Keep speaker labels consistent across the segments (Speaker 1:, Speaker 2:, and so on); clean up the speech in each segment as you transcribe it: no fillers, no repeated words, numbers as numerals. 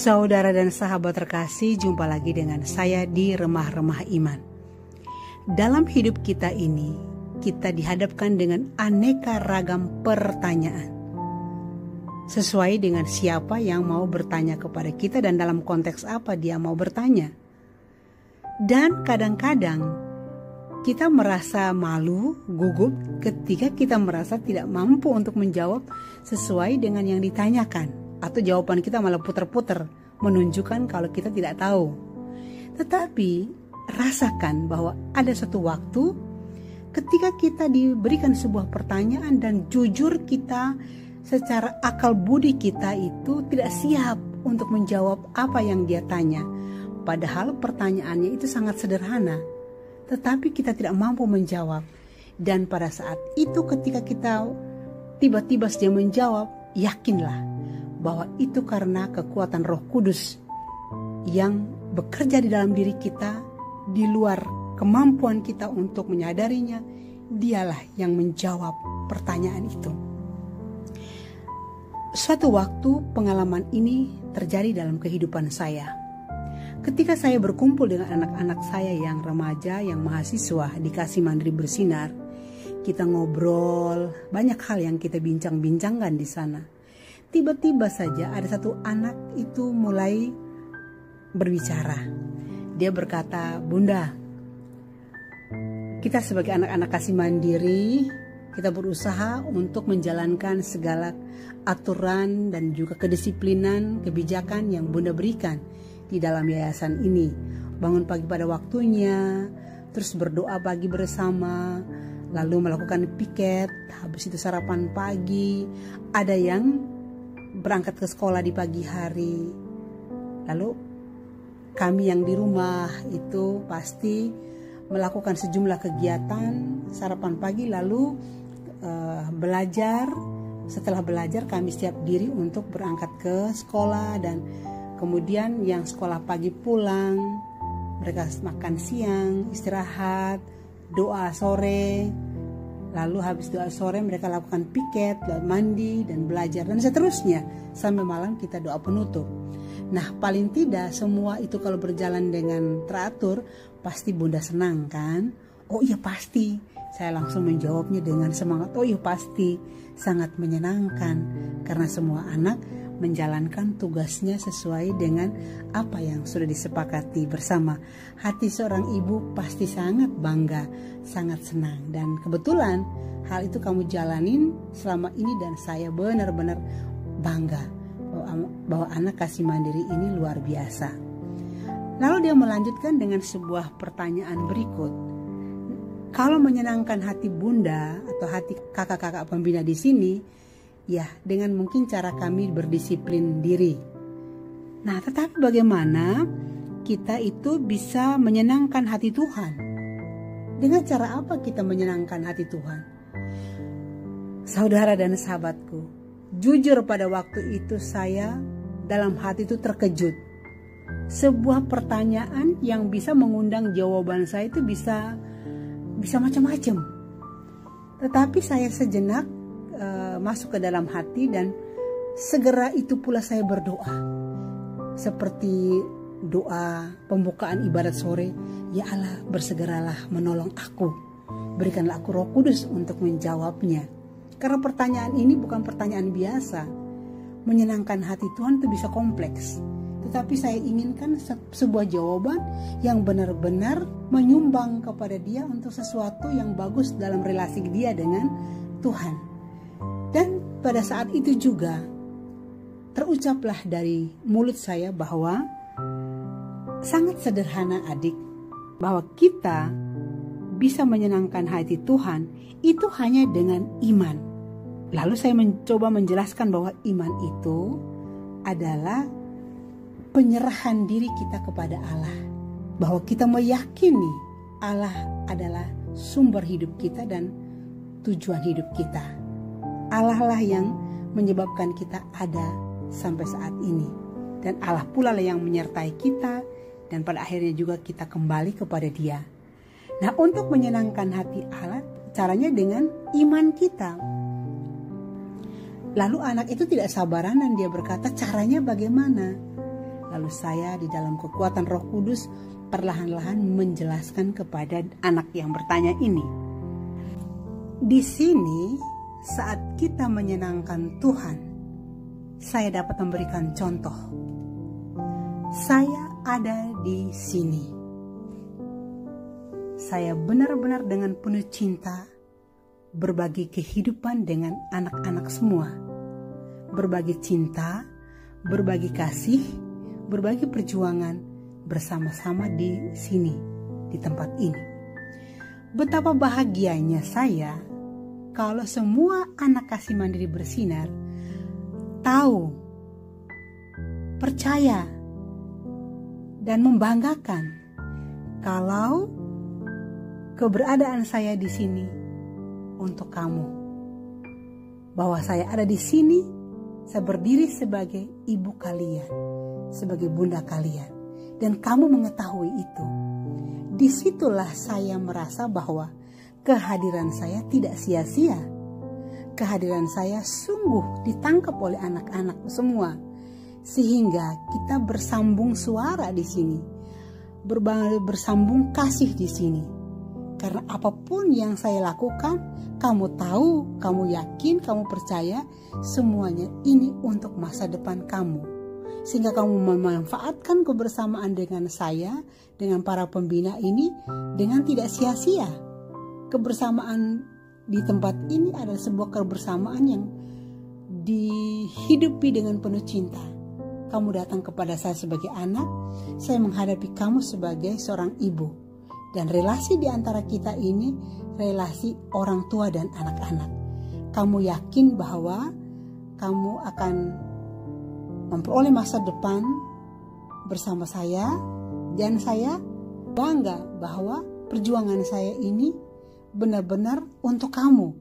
Speaker 1: Saudara dan sahabat terkasih, jumpa lagi dengan saya di Remah-Remah Iman. Dalam hidup kita ini, kita dihadapkan dengan aneka ragam pertanyaan. Sesuai dengan siapa yang mau bertanya kepada kita dan dalam konteks apa dia mau bertanya. Dan kadang-kadang kita merasa malu, gugup ketika kita merasa tidak mampu untuk menjawab sesuai dengan yang ditanyakan. Atau jawaban kita malah putar-putar menunjukkan kalau kita tidak tahu. Tetapi rasakan bahwa ada satu waktu ketika kita diberikan sebuah pertanyaan dan jujur kita secara akal budi kita itu tidak siap untuk menjawab apa yang dia tanya. Padahal pertanyaannya itu sangat sederhana, tetapi kita tidak mampu menjawab. Dan pada saat itu ketika kita tiba-tiba saja menjawab, yakinlah bahwa itu karena kekuatan Roh Kudus yang bekerja di dalam diri kita, di luar kemampuan kita untuk menyadarinya. Dialah yang menjawab pertanyaan itu. Suatu waktu pengalaman ini terjadi dalam kehidupan saya. Ketika saya berkumpul dengan anak-anak saya yang remaja, yang mahasiswa di Kasih Mandiri Bersinar, kita ngobrol, banyak hal yang kita bincang-bincangkan di sana. Tiba-tiba saja ada satu anak itu mulai berbicara. Dia berkata, "Bunda, kita sebagai anak-anak Kasih Mandiri, kita berusaha untuk menjalankan segala aturan dan juga kedisiplinan, kebijakan yang Bunda berikan di dalam yayasan ini. Bangun pagi pada waktunya, terus berdoa pagi bersama, lalu melakukan piket, habis itu sarapan pagi, ada yang berangkat ke sekolah di pagi hari. Lalu kami yang di rumah itu pasti melakukan sejumlah kegiatan sarapan pagi, lalu belajar. Setelah belajar kami siap diri untuk berangkat ke sekolah, dan kemudian yang sekolah pagi pulang, mereka makan siang, istirahat, doa sore. Lalu habis doa sore mereka lakukan piket, lalu mandi dan belajar dan seterusnya. Sampai malam kita doa penutup. Nah, paling tidak semua itu kalau berjalan dengan teratur, pasti Bunda senang kan? Oh iya pasti. Saya langsung menjawabnya dengan semangat. Oh iya pasti. Sangat menyenangkan. Karena semua anak menjalankan tugasnya sesuai dengan apa yang sudah disepakati bersama. Hati seorang ibu pasti sangat bangga, sangat senang. Dan kebetulan hal itu kamu jalanin selama ini dan saya benar-benar bangga bahwa anak Kasih Mandiri ini luar biasa. Lalu dia melanjutkan dengan sebuah pertanyaan berikut. Kalau menyenangkan hati Bunda atau hati kakak-kakak pembina di sini, ya, dengan mungkin cara kami berdisiplin diri. Nah, tetapi bagaimana kita itu bisa menyenangkan hati Tuhan? Dengan cara apa kita menyenangkan hati Tuhan? Saudara dan sahabatku, jujur pada waktu itu saya dalam hati itu terkejut. Sebuah pertanyaan yang bisa mengundang jawaban saya itu bisa macam-macam. Tetapi saya sejenak masuk ke dalam hati dan segera itu pula saya berdoa. Seperti doa pembukaan ibadat sore, ya Allah bersegeralah menolong aku. Berikanlah aku Roh Kudus untuk menjawabnya. Karena pertanyaan ini bukan pertanyaan biasa. Menyenangkan hati Tuhan itu bisa kompleks. Tetapi saya inginkan sebuah jawaban yang benar-benar menyumbang kepada dia untuk sesuatu yang bagus dalam relasi dia dengan Tuhan. Dan pada saat itu juga terucaplah dari mulut saya bahwa sangat sederhana adik, bahwa kita bisa menyenangkan hati Tuhan itu hanya dengan iman. Lalu saya mencoba menjelaskan bahwa iman itu adalah penyerahan diri kita kepada Allah. Bahwa kita meyakini Allah adalah sumber hidup kita dan tujuan hidup kita. Allah lah yang menyebabkan kita ada sampai saat ini. Dan Allah pula lah yang menyertai kita. Dan pada akhirnya juga kita kembali kepada Dia. Nah, untuk menyenangkan hati Allah, caranya dengan iman kita. Lalu anak itu tidak sabaran dan dia berkata, caranya bagaimana? Lalu saya di dalam kekuatan Roh Kudus perlahan-lahan menjelaskan kepada anak yang bertanya ini. Di sini saat kita menyenangkan Tuhan, saya dapat memberikan contoh. Saya ada di sini. Saya benar-benar dengan penuh cinta berbagi kehidupan dengan anak-anak semua. Berbagi cinta, berbagi kasih, berbagi perjuangan bersama-sama di sini, di tempat ini. Betapa bahagianya saya kalau semua anak Kasih Mandiri Bersinar tahu, percaya, dan membanggakan kalau keberadaan saya di sini untuk kamu. Bahwa saya ada di sini, saya berdiri sebagai ibu kalian, sebagai bunda kalian, dan kamu mengetahui itu. Disitulah saya merasa bahwa kehadiran saya tidak sia-sia. Kehadiran saya sungguh ditangkap oleh anak-anak semua, sehingga kita bersambung suara di sini, bersambung kasih di sini. Karena apapun yang saya lakukan, kamu tahu, kamu yakin, kamu percaya, semuanya ini untuk masa depan kamu. Sehingga kamu memanfaatkan kebersamaan dengan saya, dengan para pembina ini, dengan tidak sia-sia. Kebersamaan di tempat ini adalah sebuah kebersamaan yang dihidupi dengan penuh cinta. Kamu datang kepada saya sebagai anak, saya menghadapi kamu sebagai seorang ibu. Dan relasi di antara kita ini, relasi orang tua dan anak-anak. Kamu yakin bahwa kamu akan memperoleh masa depan bersama saya, dan saya bangga bahwa perjuangan saya ini benar-benar untuk kamu,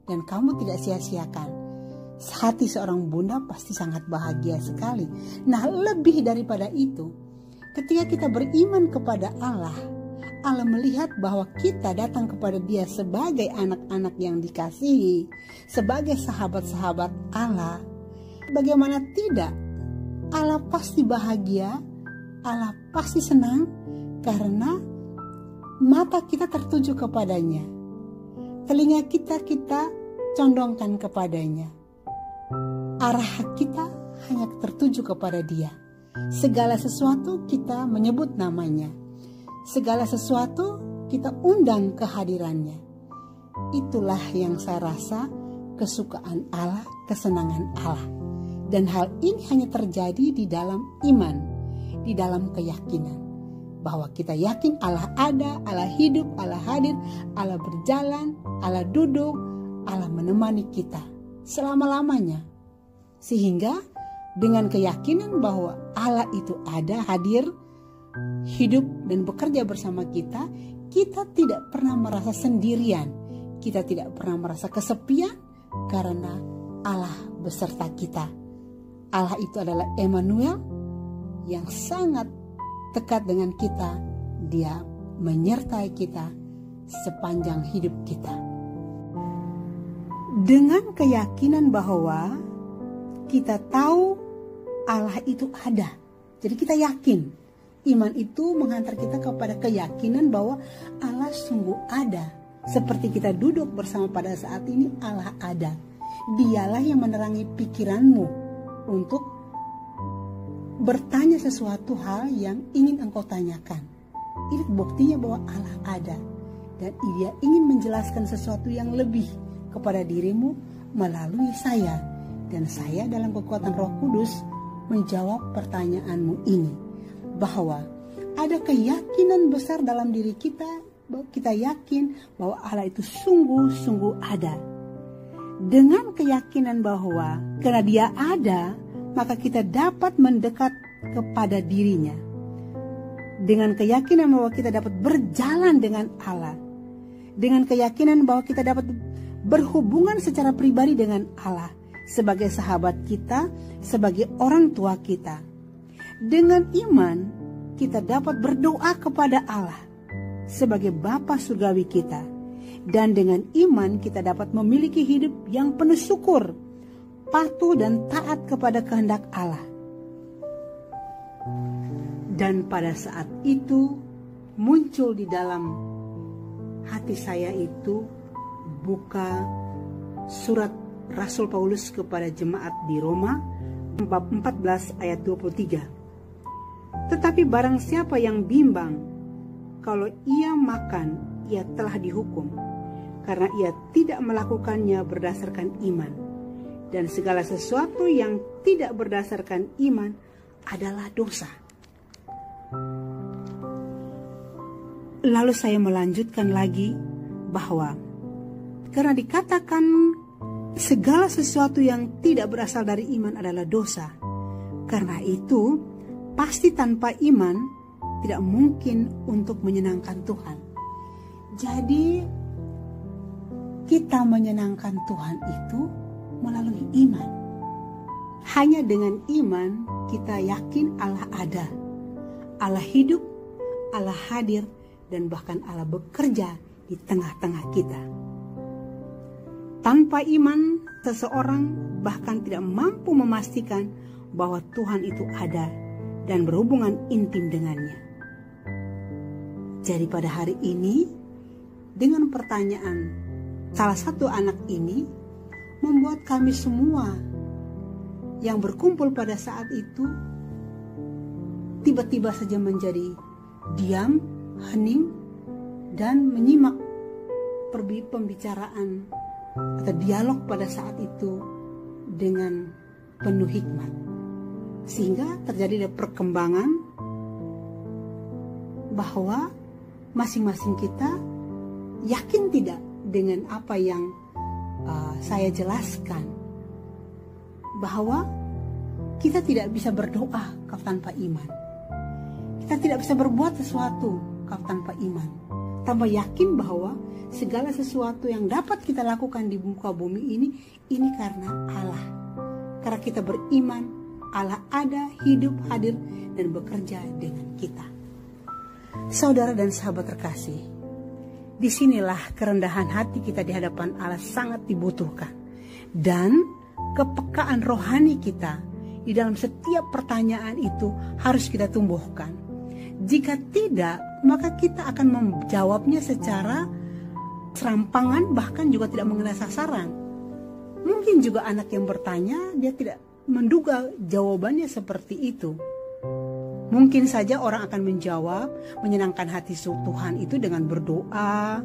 Speaker 1: dan kamu tidak sia-siakan. Hati seorang bunda pasti sangat bahagia sekali. Nah, lebih daripada itu, ketika kita beriman kepada Allah, Allah melihat bahwa kita datang kepada Dia sebagai anak-anak yang dikasihi, sebagai sahabat-sahabat Allah. Bagaimana tidak? Allah pasti bahagia, Allah pasti senang, karena mata kita tertuju kepadanya, telinga kita condongkan kepadanya, arah kita hanya tertuju kepada Dia. Segala sesuatu kita menyebut namanya, segala sesuatu kita undang kehadirannya. Itulah yang saya rasa kesukaan Allah, kesenangan Allah. Dan hal ini hanya terjadi di dalam iman, di dalam keyakinan. Bahwa kita yakin Allah ada, Allah hidup, Allah hadir, Allah berjalan, Allah duduk, Allah menemani kita selama-lamanya. Sehingga dengan keyakinan bahwa Allah itu ada, hadir, hidup dan bekerja bersama kita, kita tidak pernah merasa sendirian. Kita tidak pernah merasa kesepian karena Allah beserta kita. Allah itu adalah Emmanuel yang sangat dekat dengan kita. Dia menyertai kita sepanjang hidup kita. Dengan keyakinan bahwa kita tahu Allah itu ada. Jadi kita yakin. Iman itu menghantar kita kepada keyakinan bahwa Allah sungguh ada. Seperti kita duduk bersama pada saat ini, Allah ada. Dialah yang menerangi pikiranmu untuk bertanya sesuatu hal yang ingin engkau tanyakan. Ini buktinya bahwa Allah ada, dan Dia ingin menjelaskan sesuatu yang lebih kepada dirimu melalui saya. Dan saya dalam kekuatan Roh Kudus menjawab pertanyaanmu ini, bahwa ada keyakinan besar dalam diri kita, bahwa kita yakin bahwa Allah itu sungguh-sungguh ada. Dengan keyakinan bahwa karena Dia ada, maka kita dapat mendekat kepada dirinya. Dengan keyakinan bahwa kita dapat berjalan dengan Allah. Dengan keyakinan bahwa kita dapat berhubungan secara pribadi dengan Allah. Sebagai sahabat kita, sebagai orang tua kita. Dengan iman, kita dapat berdoa kepada Allah sebagai Bapa surgawi kita. Dan dengan iman kita dapat memiliki hidup yang penuh syukur, patuh dan taat kepada kehendak Allah. Dan pada saat itu muncul di dalam hati saya itu buka surat Rasul Paulus kepada jemaat di Roma bab 14 ayat 23. Tetapi barang siapa yang bimbang, kalau ia makan, ia telah dihukum, karena ia tidak melakukannya berdasarkan iman. Dan segala sesuatu yang tidak berdasarkan iman adalah dosa. Lalu saya melanjutkan lagi bahwa karena dikatakan segala sesuatu yang tidak berasal dari iman adalah dosa. Karena itu, pasti tanpa iman tidak mungkin untuk menyenangkan Tuhan. Jadi, kita menyenangkan Tuhan itu melalui iman. Hanya dengan iman kita yakin Allah ada, Allah hidup, Allah hadir, dan bahkan Allah bekerja di tengah-tengah kita. Tanpa iman, seseorang bahkan tidak mampu memastikan bahwa Tuhan itu ada dan berhubungan intim dengannya. Jadi pada hari ini, dengan pertanyaan salah satu anak ini, membuat kami semua yang berkumpul pada saat itu tiba-tiba saja menjadi diam, hening, dan menyimak pembicaraan atau dialog pada saat itu dengan penuh hikmat, sehingga terjadi perkembangan bahwa masing-masing kita yakin tidak dengan apa yang saya jelaskan, bahwa kita tidak bisa berdoa kalau tanpa iman, kita tidak bisa berbuat sesuatu kalau tanpa iman, tanpa yakin bahwa segala sesuatu yang dapat kita lakukan di muka bumi ini karena Allah. Karena kita beriman, Allah ada, hidup, hadir, dan bekerja dengan kita. Saudara dan sahabat terkasih, disinilah kerendahan hati kita di hadapan Allah sangat dibutuhkan. Dan kepekaan rohani kita di dalam setiap pertanyaan itu harus kita tumbuhkan. Jika tidak, maka kita akan menjawabnya secara serampangan, bahkan juga tidak mengenai sasaran. Mungkin juga anak yang bertanya, dia tidak menduga jawabannya seperti itu. Mungkin saja orang akan menjawab menyenangkan hati Tuhan itu dengan berdoa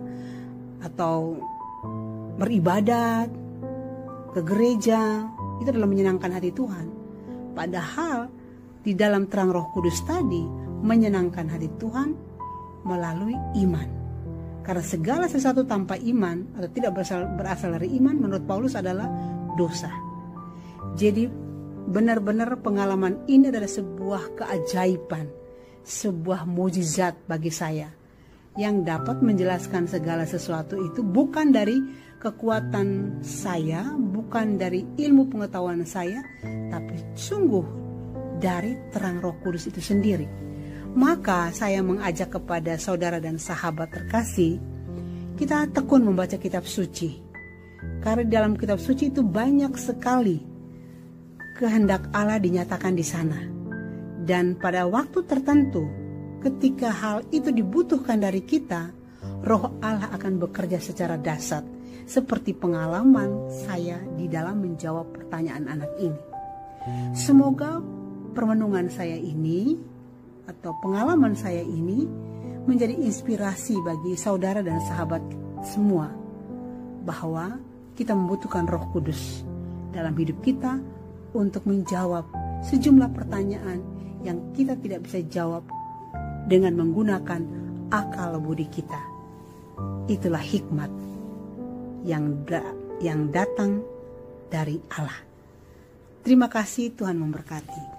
Speaker 1: atau beribadat ke gereja. Itu adalah menyenangkan hati Tuhan. Padahal di dalam terang Roh Kudus tadi, menyenangkan hati Tuhan melalui iman. Karena segala sesuatu tanpa iman atau tidak berasal dari iman menurut Paulus adalah dosa. Jadi benar-benar pengalaman ini adalah sebuah keajaiban, sebuah mukjizat bagi saya yang dapat menjelaskan segala sesuatu itu bukan dari kekuatan saya, bukan dari ilmu pengetahuan saya, tapi sungguh dari terang Roh Kudus itu sendiri. Maka saya mengajak kepada saudara dan sahabat terkasih, kita tekun membaca kitab suci. Karena dalam kitab suci itu banyak sekali kehendak Allah dinyatakan di sana. Dan pada waktu tertentu, ketika hal itu dibutuhkan dari kita, Roh Allah akan bekerja secara dahsyat, seperti pengalaman saya di dalam menjawab pertanyaan anak ini. Semoga permenungan saya ini atau pengalaman saya ini menjadi inspirasi bagi saudara dan sahabat semua, bahwa kita membutuhkan Roh Kudus dalam hidup kita untuk menjawab sejumlah pertanyaan yang kita tidak bisa jawab dengan menggunakan akal budi kita. Itulah hikmat yang datang dari Allah. Terima kasih, Tuhan memberkati.